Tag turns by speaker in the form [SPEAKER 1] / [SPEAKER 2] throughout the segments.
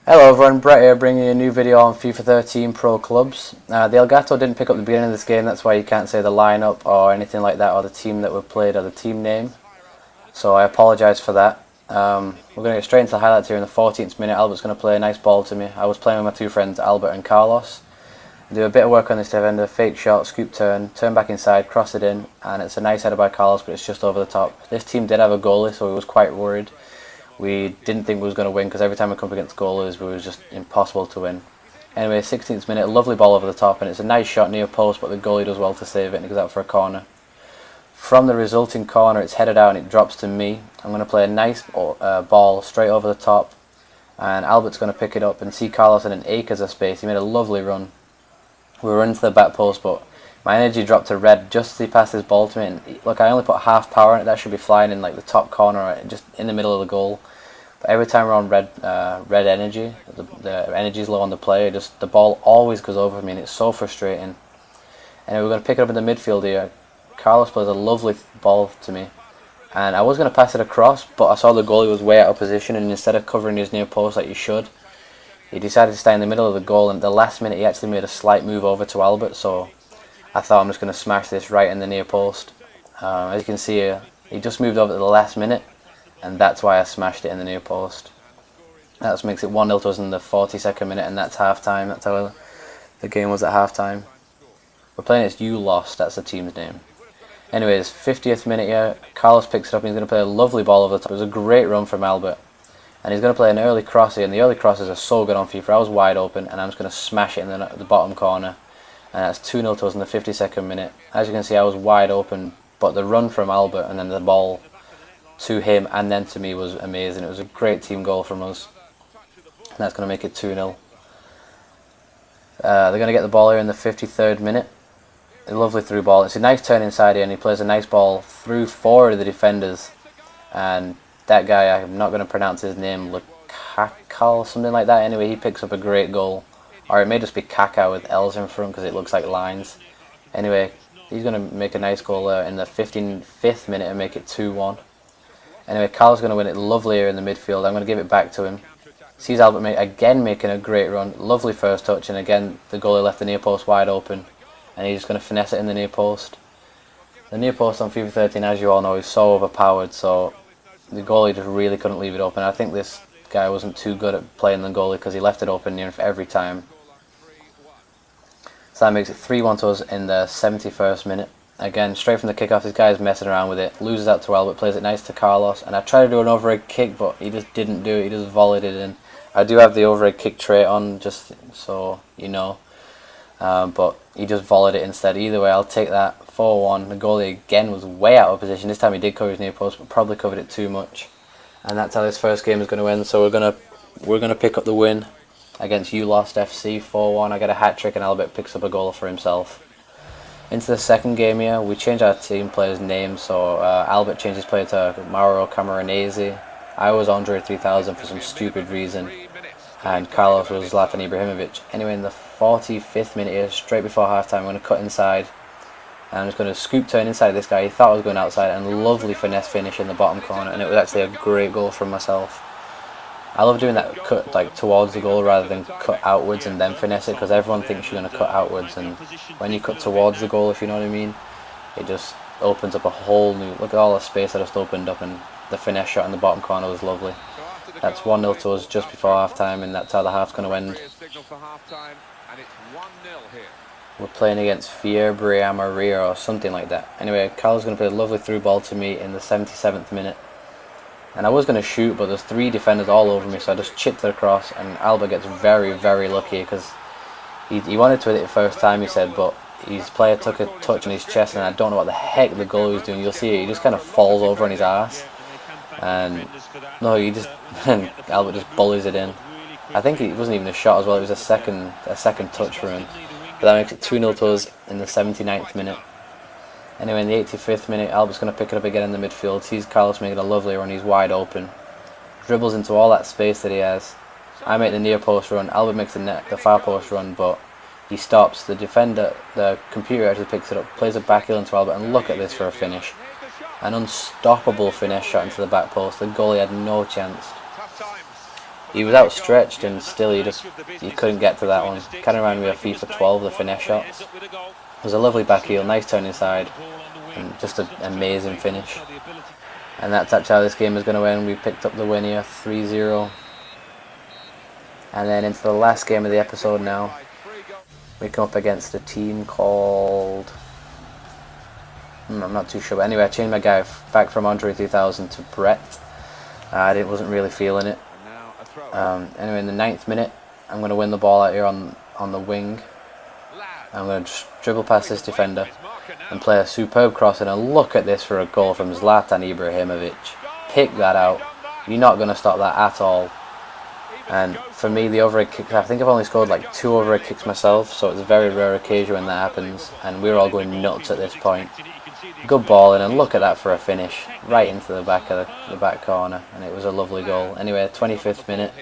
[SPEAKER 1] Hello everyone, Brett here bringing you a new video on FIFA 13 Pro Clubs. The Elgato didn't pick up the beginning of this game, that's why you can't say the lineup or anything like that, or the team that we played or the team name. So I apologise for that. We're going to get straight into the highlights here in the 14th minute. Albert's going to play a nice ball to me. I was playing with my two friends Albert and Carlos. Do a bit of work on this defender, fake shot, scoop turn back inside, cross it in, and it's a nice header by Carlos, but it's just over the top. This team did have a goalie, so he was quite worried. We didn't think we was going to win because every time we come up against goalies, it was just impossible to win. Anyway, 16th minute, a lovely ball over the top, and it's a nice shot near post, but the goalie does well to save it, and it goes out for a corner. From the resulting corner, it's headed out and it drops to me. I'm going to play a nice ball straight over the top, and Albert's going to pick it up and see Carlos in an acres of space. He made a lovely run. We were into the back post, but my energy dropped to red just as he passed his ball to me. And look, I only put half power in it. That should be flying in like the top corner, just in the middle of the goal. But every time we're on red energy, the energy's low on the player. Just the ball always goes over me, and it's so frustrating. And we're going to pick it up in the midfield here. Carlos plays a lovely ball to me, and I was going to pass it across, but I saw the goalie was way out of position, and instead of covering his near post like you should, he decided to stay in the middle of the goal. And at the last minute, he actually made a slight move over to Albert. So I thought I'm just going to smash this right in the near post. As you can see here, he just moved over at the last minute, and that's why I smashed it in the near post. That makes it 1-0 to us in the 42nd minute, and that's half time. That's how the game was at half time. We're playing as You Lost, that's the team's name. Anyways, 50th minute here, Carlos picks it up and he's going to play a lovely ball over the top. It was a great run from Albert. And he's going to play an early cross here, and the early crosses are so good on FIFA. I was wide open, and I'm just going to smash it in the bottom corner. And that's 2-0 to us in the 52nd minute. As you can see, I was wide open, but the run from Albert and then the ball to him and then to me was amazing. It was a great team goal from us. And that's going to make it 2-0. They're going to get the ball here in the 53rd minute. A lovely through ball. It's a nice turn inside here, and he plays a nice ball through four of the defenders. And that guy, I'm not going to pronounce his name, Lukakal, something like that. Anyway, he picks up a great goal. Or it may just be Kaka with L's in front because it looks like lines. Anyway, he's going to make a nice goal in the 55th minute and make it 2-1. Anyway, Carl's going to win it lovely here in the midfield. I'm going to give it back to him. Sees Albert again making a great run. Lovely first touch, and again the goalie left the near post wide open. And he's just going to finesse it in the near post. The near post on FIFA 13, as you all know, is so overpowered, so the goalie just really couldn't leave it open. I think this guy wasn't too good at playing the goalie because he left it open near every time. So that makes it 3-1 to us in the 71st minute. Again, straight from the kickoff, this guy is messing around with it. Loses out to Albert, plays it nice to Carlos. And I tried to do an overhead kick, but he just didn't do it. He just volleyed it in. I do have the overhead kick trait on, just so you know. But he just volleyed it instead. Either way, I'll take that. 4-1. The goalie again was way out of position. This time he did cover his near post, but probably covered it too much. And that's how this first game is going to end. So we're gonna pick up the win against You Lost FC 4-1. I get a hat trick, and Albert picks up a goal for himself. Into the second game here, we changed our team players' names. So Albert changed his player to Mauro Camoranesi. I was Andre 3000 for some stupid reason, and Carlos was Zlatan Ibrahimovic. Anyway, in the 45th minute here, straight before half-time, I'm going to cut inside. And I'm just going to scoop turn inside this guy. He thought I was going outside, and lovely finesse finish in the bottom corner, and it was actually a great goal from myself. I love doing that cut like towards the goal rather than cut outwards and then finesse it, because everyone thinks you're going to cut outwards, and when you cut towards the goal, if you know what I mean, it just opens up a whole new... Look at all the space that just opened up, and the finesse shot in the bottom corner was lovely. That's 1-0 to us just before half-time, and that's how the half's going to end. We're playing against Fiebre Amarilla or something like that. Anyway, Carl's going to play a lovely through ball to me in the 77th minute. And I was going to shoot, but there's three defenders all over me, so I just chipped it across, and Albert gets very, very lucky because he wanted to hit it first time, he said, but his player took a touch on his chest, and I don't know what the heck the goalie was doing. You'll see it, he just kind of falls over on his ass. And no, Albert just bullies it in. I think it wasn't even a shot as well, it was a second touch for him. But that makes it 2-0 to us in the 79th minute. Anyway, in the 85th minute, Albert's going to pick it up again in the midfield. Sees Carlos making a lovely run, he's wide open. Dribbles into all that space that he has. I make the near post run, Albert makes the far post run, but he stops. The defender, the computer actually picks it up, plays a back heel into Albert, and look at this for a finish. An unstoppable finesse shot into the back post. The goalie had no chance. He was outstretched and still he couldn't get to that one. Kind of reminded me of FIFA 12, the finesse shots. It was a lovely back heel, nice turn inside, and just an amazing finish. And that's actually how this game is going to end. We picked up the win here, 3-0. And then into the last game of the episode now. We come up against a team called... I'm not too sure, but anyway, I changed my guy back from Andre 3000 to Brett. I wasn't really feeling it. Anyway, in the 9th minute, I'm going to win the ball out here on the wing. I'm going to just dribble past this defender and play a superb crossing. And look at this for a goal from Zlatan Ibrahimovic. Pick that out. You're not going to stop that at all. And for me, the overhead kicks, I think I've only scored like 2 overhead kicks myself, so it's a very rare occasion when that happens. And we were all going nuts at this point. Good ball in, and look at that for a finish, right into the back of the back corner, and it was a lovely goal. Anyway, 25th minute,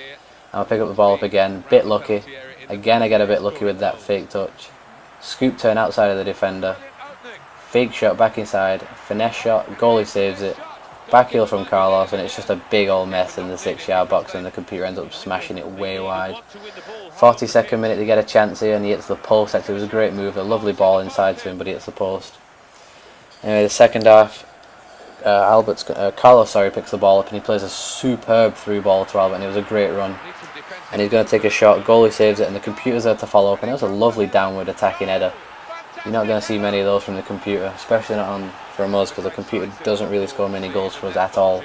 [SPEAKER 1] I'll pick up the ball up again, bit lucky. Again, I get a bit lucky with that fake touch. Scoop turn outside of the defender, fake shot back inside, finesse shot, goalie saves it, back heel from Carlos, and it's just a big old mess in the 6-yard box, and the computer ends up smashing it way wide. 42nd minute, they get a chance here, and he hits the post. Actually, it was a great move, a lovely ball inside to him, but he hits the post. Anyway, the second half, Carlos picks the ball up, and he plays a superb through ball to Albert, and it was a great run. And he's going to take a shot, goalie saves it, and the computer's there to follow up, and it was a lovely downward attacking header. You're not going to see many of those from the computer, especially not from us, because the computer doesn't really score many goals for us at all.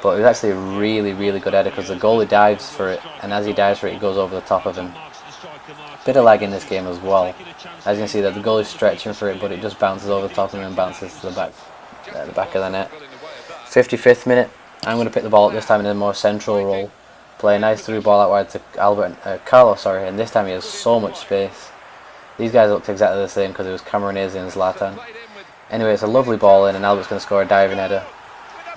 [SPEAKER 1] But it was actually a really, really good header, because the goalie dives for it, and as he dives for it, it goes over the top of him. Bit of lag in this game as well. As you can see, that the goalie's stretching for it, but it just bounces over the top of him and bounces to the back of the net. 55th minute, I'm going to pick the ball up this time in a more central role. Play a nice through ball out wide to Carlos, and this time he has so much space. These guys looked exactly the same because it was Cameronese and Zlatan. Anyway, it's a lovely ball in, and Albert's going to score a diving header.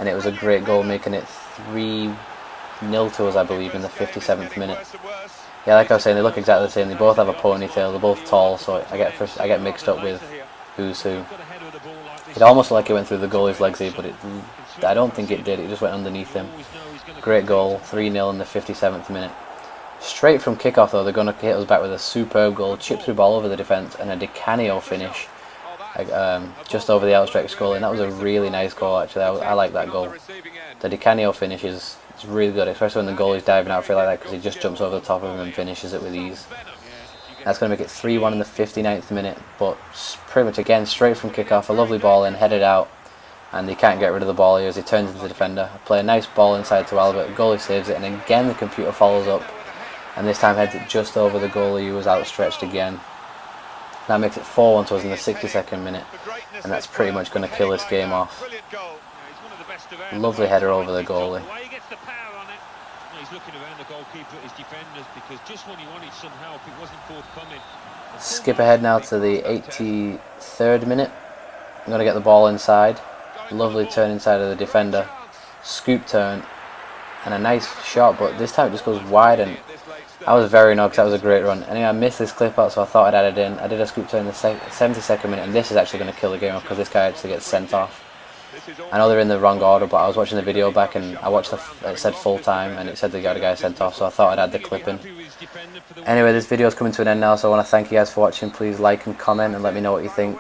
[SPEAKER 1] And it was a great goal, making it 3-0 to us, I believe, in the 57th minute. Yeah, like I was saying, they look exactly the same. They both have a ponytail. They're both tall, so I get mixed up with who's who. It almost looked like it went through the goalie's legs here, but I don't think it did. It just went underneath him. Great goal, 3-0 in the 57th minute. Straight from kickoff, though, they're going to hit us back with a superb goal, chip through ball over the defence, and a Di Canio finish, just over the outstretched goal. And that was a really nice goal, actually. I like that goal. The Di Canio finish is really good, especially when the goalie's diving out for it like that, because he just jumps over the top of him and finishes it with ease. That's going to make it 3-1 in the 59th minute, but pretty much again straight from kickoff, a lovely ball in, headed out, and he can't get rid of the ball here as he turns into the defender. Play a nice ball inside to Albert, goalie saves it, and again the computer follows up, and this time heads it just over the goalie who was outstretched again. That makes it 4-1 to us in the 62nd minute, and that's pretty much going to kill this game off. Lovely header over the goalie. Skip ahead now to the 83rd minute. I'm going to get the ball inside. Lovely turn inside of the defender. Scoop turn. And a nice shot, but this time it just goes wide, and I was very annoyed because that was a great run. Anyway, I missed this clip out, so I thought I'd add it in. I did a scoop turn in the 72nd minute, and this is actually going to kill the game off because this guy actually gets sent off. I know they're in the wrong order, but I was watching the video back and I watched it said full time and it said they got a guy sent off, so I thought I'd add the clip in. Anyway, this video is coming to an end now, so I want to thank you guys for watching. Please like and comment and let me know what you think.